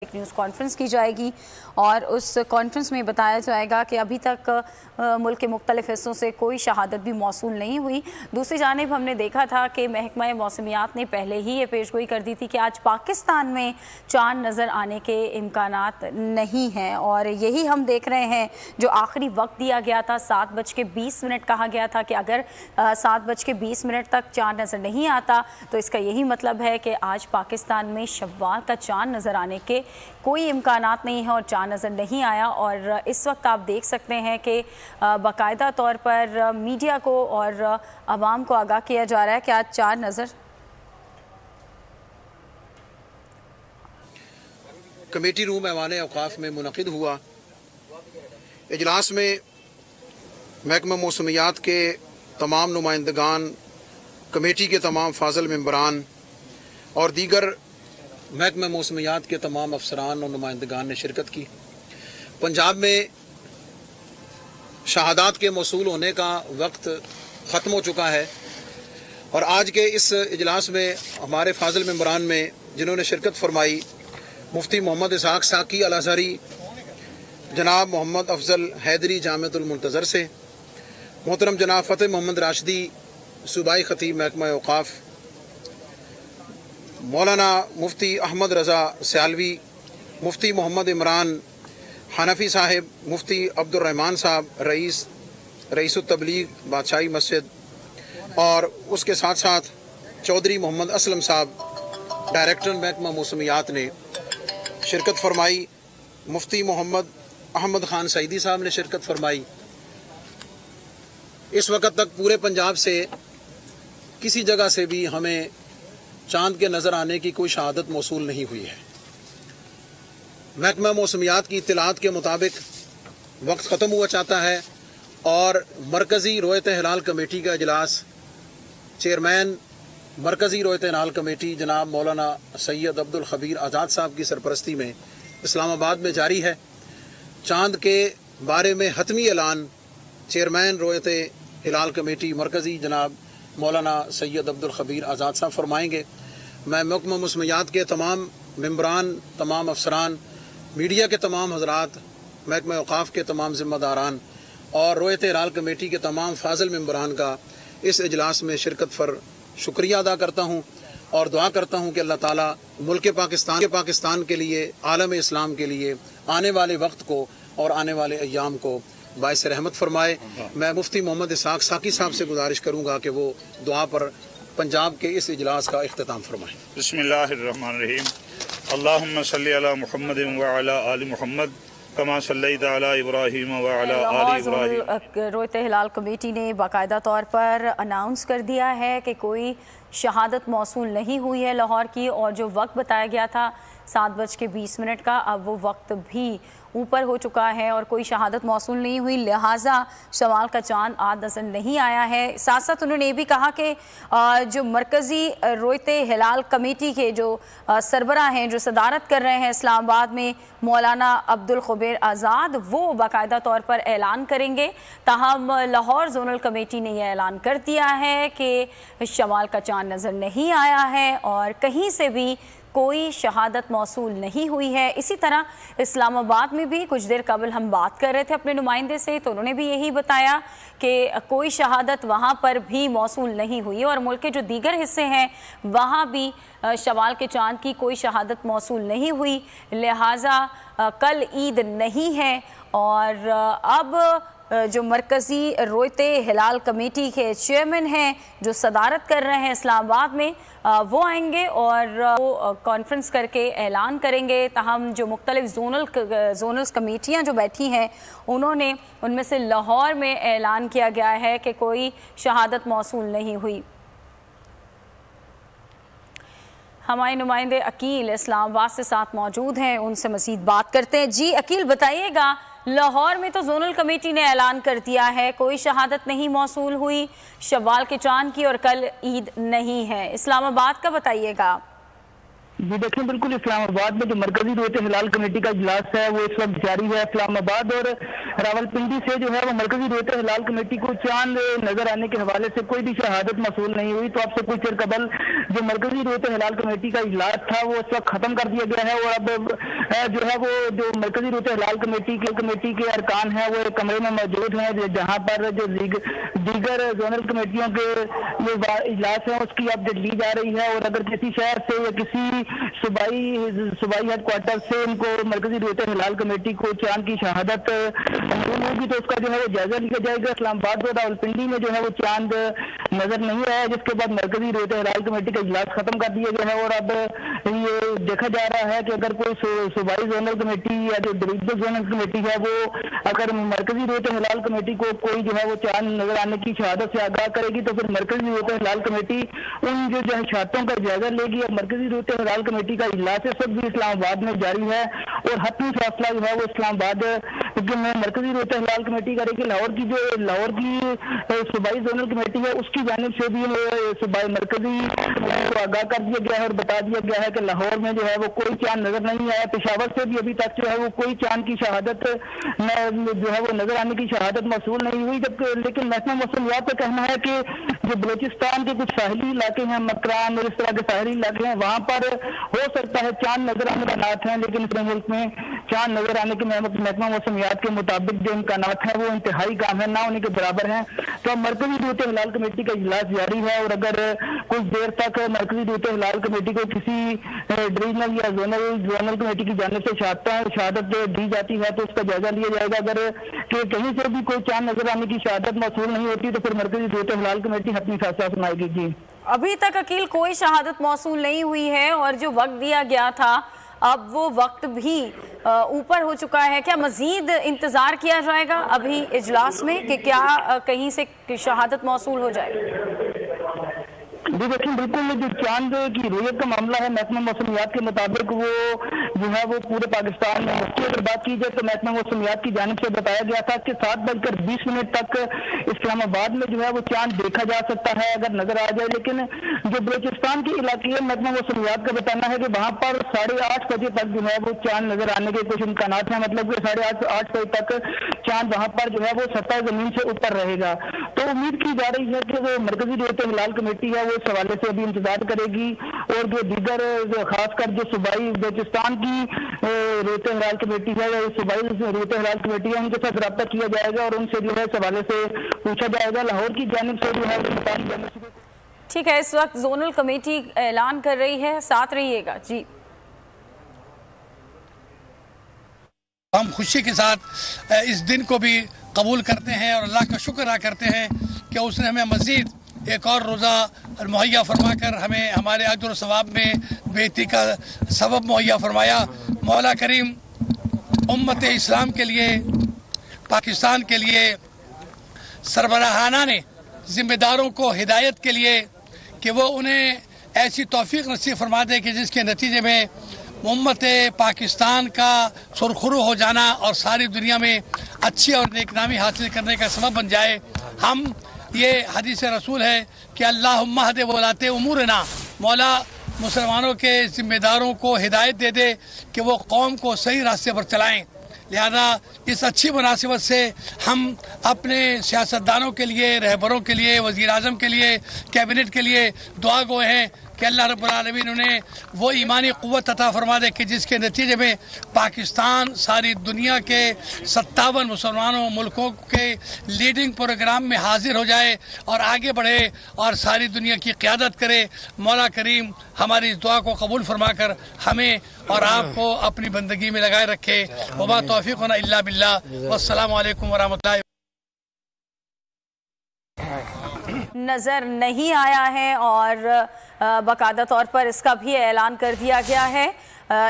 एक news conference की जाएगी और उस कॉन्फ्रेंस में बताया जाएगा कि अभी तक मुल्क के मुख्तलिफ हिस्सों से कोई शहादत भी मौसूल नहीं हुई। दूसरी जानिब हमने देखा था कि महकमा मौसमियात ने पहले ही ये पेशगोई कर दी थी कि आज पाकिस्तान में चांद नज़र आने के इम्कानात नहीं हैं और यही हम देख रहे हैं। जो आखिरी वक्त दिया गया था 7:20 कहा गया था कि अगर 7:20 तक चांद नज़र नहीं आता तो इसका यही मतलब है कि आज पाकिस्तान में शव्वाल का चांद नज़र आने के कोई इम्कानात नहीं है और चांद नज़र नहीं आया। और इस वक्त आप देख सकते हैं कि बाकायदा तौर पर मीडिया को और आवाम को आगाह किया जा रहा है कि आज चांद नज़र। कमेटी रूम ऐवान औकाफ में मुनक़िद हुआ इजलास में महकमा मौसमियात के तमाम नुमाइंदगान, कमेटी के तमाम फाजल मेंबरान और दीगर महकमा मौसमियात के तमाम अफसरान और नुमाइंदगान ने शिरकत की। पंजाब में शहादात के मौसूल होने का वक्त ख़त्म हो चुका है और आज के इस इजलास में हमारे फाजल मेंबरान में जिन्होंने शिरकत फरमाई, मुफ्ती मोहम्मद इसहाक साकी अल अज़हरी, जनाब मोहम्मद अफजल हैदरी जामिअतुल मुंतज़र से, मोहतरम जनाब फ़तेह मोहम्मद राशिदी सूबाई खतीब महकमा औकाफ, मौलाना मुफ्ती अहमद रज़ा सियालवी, मुफ्ती मोहम्मद इमरान हनफी साहिब, मुफ्ती अब्दुर्रहमान साहब रईसुत तबलीग बादशाही मस्जिद और उसके साथ साथ चौधरी मोहम्मद असलम साहब डायरेक्टर महकमा मौसमियात ने शिरकत फरमाई। मुफ्ती मोहम्मद अहमद ख़ान सईदी साहब ने शिरकत फरमाई। इस वक्त तक पूरे पंजाब से किसी जगह से भी हमें चांद के नज़र आने की कोई शहादत मौसूल नहीं हुई है। महकमा मौसमियात की इत्तलात के मुताबिक वक्त ख़त्म हुआ चाहता है और मरकज़ी रोयत हिलाल कमेटी का इजलास चेयरमैन मरकज़ी रोयत हिलाल कमेटी जनाब मौलाना सैयद अब्दुल खबीर आज़ाद साहब की सरपरस्ती में इस्लामाबाद में जारी है। चांद के बारे में हतमी ऐलान चेयरमैन रोयत हिलाल कमेटी मरकज़ी जनाब मौलाना सैयद अब्दुल खबीर आज़ाद साहब फरमाएंगे। मैं महकमा मौसमियात के तमाम मेंबरान, तमाम अफसरान, मीडिया के तमाम हजरात, महकमा औकाफ के तमाम ज़िम्मेदारान और रोयत हिलाल कमेटी के तमाम फाजल मेंबरान का इस इजलास में शिरकत पर शुक्रिया अदा करता हूँ और दुआ करता हूँ कि अल्लाह ताला मुल्क पाकिस्तान के लिए, आलम इस्लाम के लिए आने वाले वक्त को और आने वाले अय्याम को बाइस रहमत फरमाए। मैं मुफ्ती मोहम्मद इसहाक साकी साहब से गुजारिश करूँगा कि वो दुआ पर पंजाब के इस इजलास का इख्तिताम फरमाएँ। बिस्मिल्लाहिर्रहमानिर्रहीम। अल्लाहुम्मा सल्ली अला मुहम्मद व अला आलि मुहम्मद कमा सल्लैता अला इब्राहीम व अला आलि इब्राहीम। रोयत हिलाल कमेटी ने बाकायदा तौर पर अनाउंस कर दिया है कि कोई शहादत मौसूल नहीं हुई है लाहौर की और जो वक्त बताया गया था 7:20 का, अब वो वक्त भी ऊपर हो चुका है और कोई शहादत मौसूल नहीं हुई, लिहाजा शवाल का चांद आज नज़र नहीं आया है। साथ साथ उन्होंने ये भी कहा कि जो मरकज़ी रोयत हिलाल कमेटी के जो सरबरा हैं, जो सदारत कर रहे हैं इस्लामाबाद में, मौलाना अब्दुल खबीर आज़ाद, वो बाकायदा तौर पर ऐलान करेंगे। ताहम लाहौर जोनल कमेटी ने यह ऐलान कर दिया है कि शवाल का चांद नज़र नहीं आया है और कहीं से भी कोई शहादत मौसूल नहीं हुई है। इसी तरह इस्लामाबाद में भी कुछ देर कबल हम बात कर रहे थे अपने नुमाइंदे से, तो उन्होंने भी यही बताया कि कोई शहादत वहाँ पर भी मौसूल नहीं हुई और मुल्क के जो दीगर हिस्से हैं वहाँ भी शवाल के चांद की कोई शहादत मौसूल नहीं हुई। लिहाजा कल ईद नहीं है और अब जो मरकज़ी रोयत हिलाल कमेटी के चेयरमैन हैं, जो सदारत कर रहे हैं इस्लामाबाद में, वो आएंगे और वो कॉन्फ्रेंस करके ऐलान करेंगे। ताहम जो मुख्तलिफ जोनल्स कमेटियाँ जो बैठी हैं उन्होंने, उनमें से लाहौर में ऐलान किया गया है कि कोई शहादत मौसूल नहीं हुई। हमारे नुमाइंदे अकील इस्लामाबाद से साथ मौजूद हैं, उनसे मज़ीद बात करते हैं। जी अकील, बताइएगा, लाहौर में तो जोनल कमेटी ने ऐलान कर दिया है कोई शहादत नहीं मौसूल हुई शव्वाल के चांद की और कल ईद नहीं है, इस्लामाबाद का बताइएगा। जी देखिए, बिल्कुल इस्लामाबाद में जो मरकजी रोयत हिलाल कमेटी का इजलास है वो इस वक्त जारी है। इस्लामाबाद और रावलपिंडी से जो है वो मरकजी रोयत हिलाल कमेटी को चांद नजर आने के हवाले से कोई भी शहादत मसूल नहीं हुई। तो आपसे कुछ देर कबल जो मरकजी रोयत हिलाल कमेटी का इजलास था वो इस वक्त खत्म कर दिया गया है और अब जो है वो जो मरकजी रोयत हिलाल कमेटी के अरकान है वो एक कमरे में मौजूद है, जहाँ पर जो दीगर जोनल कमेटियों के जो इजलास है उसकी अपडेट ली जा रही है। और अगर किसी शहर से या किसी सूबाई हेडक्वार्टर से इनको मरकजी रोयत हिलाल कमेटी को चांद की शहादत मालूम होगी तो उसका जो है वो जायजा लिया जाएगा। इस्लामाबाद और रावलपिंडी में जो है वो चांद नजर नहीं आया, जिसके बाद मरकजी रोयत हिलाल कमेटी का इजलास खत्म कर दिया गया है। और अब ये देखा जा रहा है कि अगर कोई सूबाई जोनल कमेटी या जो डिविजनल जोनल कमेटी है वो अगर मरकजी रोयत हिलाल कमेटी को कोई जो है वो चांद नजर आने की शहादत से आगाह करेगी तो फिर मरकजी रोयत हिलाल कमेटी उन जो शहादतों का जायजा लेगी। और मरकजी रोयत हिलाल कमेटी का इजलास इस वक्त भी इस्लामाबाद में जारी है और हतमी फैसला जो है वो इस्लामाबाद में मरकजी रोयत हिलाल कमेटी करेगी। लाहौर की सूबाई जोनल कमेटी है उसकी जानिब से भी सूबाई मरकजी को आगाह कर दिया गया है और बता दिया गया है कि लाहौर में जो है वो कोई चांद नजर नहीं आया। पेशावर से भी अभी तक जो है वो कोई चांद की शहादत जो है वो नजर आने की शहादत मौसूल नहीं हुई। जब लेकिन महकमा मौसमियात का कहना है कि जो बलोचिस्तान के कुछ साहली इलाके हैं, मकरान और इस तरह के साहली इलाके हैं, वहां पर हो सकता है चांद नजर आने का नात है, लेकिन इस मुल्क में चांद नजर आने के महकमा मौसमियात के मुताबिक जो इम्कानात है वो इंतहाई कम है, ना होने के बराबर हैं। तो अब मरकजी रोयत हिलाल कमेटी का इजलास जारी है और अगर कुछ देर तक मरकजी रोयत हिलाल कमेटी को किसी डिविजनल या जोनल कमेटी की जानिब से शहादत दी जाती है तो उसका जायजा लिया जाएगा। अगर कहीं से भी कोई चांद नजर आने की शहादत मौसूल नहीं होती तो फिर मरकजी रोयत हिलाल कमेटी अपनी फैसला सुनाएगी। जी अभी तक अकील कोई शहादत मौसूल नहीं हुई है और जो वक्त दिया गया था अब वो वक्त भी ऊपर हो चुका है। क्या मजीद इंतजार किया जाएगा अभी इजलास में कि क्या कहीं से शहादत मौसूल हो जाए? जी देखिए, बिल्कुल जो चांद की रोयत का मामला है महकमा मौसमियात के मुताबिक वो जो है वो पूरे पाकिस्तान में मुफ्ती। अगर बात की जाए तो महकमा मौसमियात की जानिब से बताया गया था कि 7:20 तक इस्लामाबाद में जो है वो चांद देखा जा सकता है अगर नजर आ जाए। लेकिन जो बलोचिस्तान के इलाके है महकमा मौसमियात का बताना है कि वहाँ पर 8:30 बजे तक जो है वो चांद नजर आने के कुछ इम्कानात हैं, मतलब कि 8:30 बजे तक चांद वहाँ पर जो है वो सतह जमीन से ऊपर रहेगा। तो उम्मीद की जा रही है कि जो मरकजी रोयत हिलाल कमेटी है वो इस हवाले से अभी इंतजार करेगी और जो दीगर खासकर जो सूबाई बलोचिस्तान की रोयत हिलाल कमेटी है या सूबाई रोयत हिलाल कमेटी है उनके साथ रब्ता किया जाएगा और उनसे जो है इस हवाले से पूछा जाएगा। लाहौर की जानिब से जो है ठीक है, इस वक्त जोनल कमेटी ऐलान कर रही है, साथ रहिएगा। जी हम खुशी के साथ इस दिन को भी कबूल करते हैं और अल्लाह का शुक्र अदा करते हैं कि उसने हमें मज़ीद एक और रोज़ा मुहैया फरमाकर हमें हमारे अजर सवाब में बेहतरी का सबब मुहैया फरमाया। मौला करीम उम्मत इस्लाम के लिए, पाकिस्तान के लिए सरबराहाना ने ज़िम्मेदारों को हिदायत के लिए कि वो उन्हें ऐसी तौफीक नसीब फरमा दे कि जिसके नतीजे में उम्मत पाकिस्तान का सुरखरू हो जाना और सारी दुनिया में अच्छी और नेकनामी हासिल करने का सबब बन जाए। हम ये हदीस रसूल है कि अल्लाहुम्मा हद वलाते उमूरना, मौला मुसलमानों के ज़िम्मेदारों को हिदायत दे दे कि वो कौम को सही रास्ते पर चलाएं। लिहाजा इस अच्छी मुनासिबत से हम अपने सियासतदानों के लिए, रहबरों के लिए, वज़ीर आज़म के लिए, कैबिनेट के लिए दुआ गो हैं कि अल्लाह रब्बुल आलमीन उन्हें वो ईमानी क़ुव्वत अता फरमा दे कि जिसके नतीजे में पाकिस्तान सारी दुनिया के 57 मुसलमानों मुल्कों के लीडिंग प्रोग्राम में हाजिर हो जाए और आगे बढ़े और सारी दुनिया की क़यादत करे। मौला करीम हमारी इस दुआ को कबूल फरमाकर हमें और आपको अपनी बंदगी में लगाए रखे। वमा तौफीक़ुना इल्ला बिल्लाह। वस्सलामु अलैकुम वरहमतुल्लाहि। नज़र नहीं आया है और बाकायदा तौर पर इसका भी ऐलान कर दिया गया है।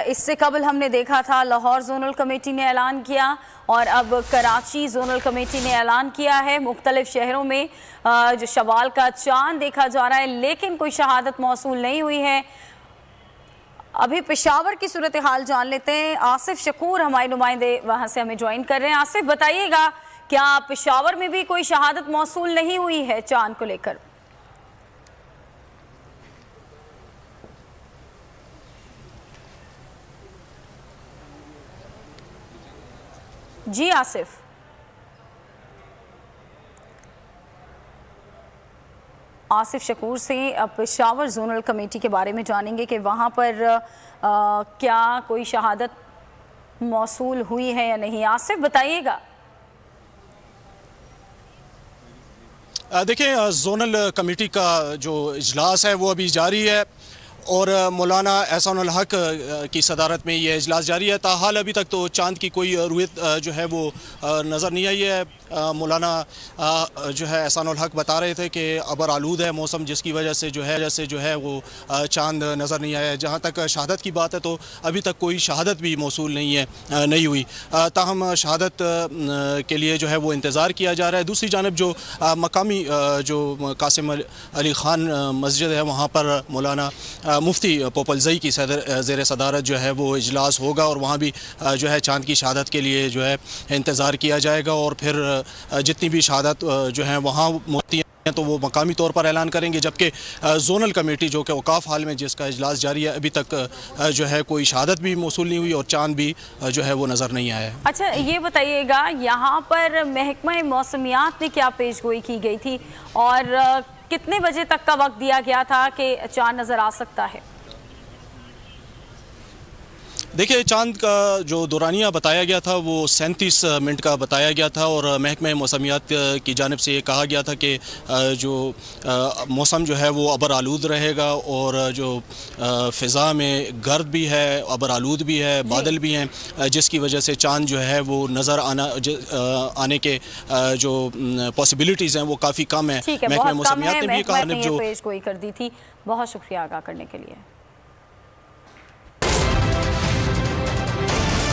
इससे कबल हमने देखा था लाहौर जोनल कमेटी ने ऐलान किया और अब कराची जोनल कमेटी ने ऐलान किया है। मुख्तलिफ शहरों में जो शवाल का चांद देखा जा रहा है लेकिन कोई शहादत मौसूल नहीं हुई है। अभी पेशावर की सूरत हाल जान लेते हैं। आसिफ शकूर हमारे नुमाइंदे वहाँ से हमें ज्वाइन कर रहे हैं। आसिफ बताइएगा, क्या पेशावर में भी कोई शहादत मौसूल नहीं हुई है चांद को लेकर? जी आसिफ। आसिफ शकूर से अब पेशावर जोनल कमेटी के बारे में जानेंगे कि वहाँ पर क्या कोई शहादत मौसूल हुई है या नहीं। आसिफ बताइएगा। देखिए, जोनल कमेटी का जो इजलास है वो अभी जारी है और मौलाना एहसानुल हक की सदारत में ये इजलास जारी है। ताहाल अभी तक तो चांद की कोई रुयत जो है वो नज़र नहीं आई है। मौलाना जो है एहसानुल हक बता रहे थे कि अबर आलूद है मौसम, जिसकी वजह से जो है वो चांद नज़र नहीं आया है। जहाँ तक शहादत की बात है तो अभी तक कोई शहादत भी मौसूल नहीं हुई। ताहम शहादत के लिए जो है वो इंतज़ार किया जा रहा है। दूसरी जानब जो मकामी जो कासिम अली ख़ान मस्जिद है वहाँ पर मौलाना मुफ्ती पोपलजई की ज़ेर सदारत जो है वो इजलास होगा और वहाँ भी जो है चांद की शहादत के लिए जो है इंतज़ार किया जाएगा और फिर जितनी भी शहादत जो है वहाँ होती हैं तो वो मकामी तौर पर ऐलान करेंगे। जबकि जोनल कमेटी जो कि औकाफ हाल में जिसका इजलास जारी है, अभी तक जो है कोई शहादत भी मौसूल नहीं हुई और चांद भी जो है वो नज़र नहीं आया। अच्छा, ये बताइएगा यहाँ पर महकमा मौसमियात में क्या पेशगोई की गई थी और कितने बजे तक का वक्त दिया गया था कि चांद नज़र आ सकता है? देखिए, चांद का जो दौरानिया बताया गया था वो 37 मिनट का बताया गया था और महकमा मौसमियात की जानिब से ये कहा गया था कि जो मौसम जो है वो अबर आलूद रहेगा और जो फ़िज़ा में गर्द भी है, अबर आलूद भी है, बादल भी हैं, जिसकी वजह से चांद जो है वो नज़र आने के जो पॉसिबिलिटीज़ हैं वो काफ़ी कम है। महकमा मौसमियात ने भी कहा जो पेशगोई कर दी थी। बहुत शुक्रिया आगाह करने के लिए।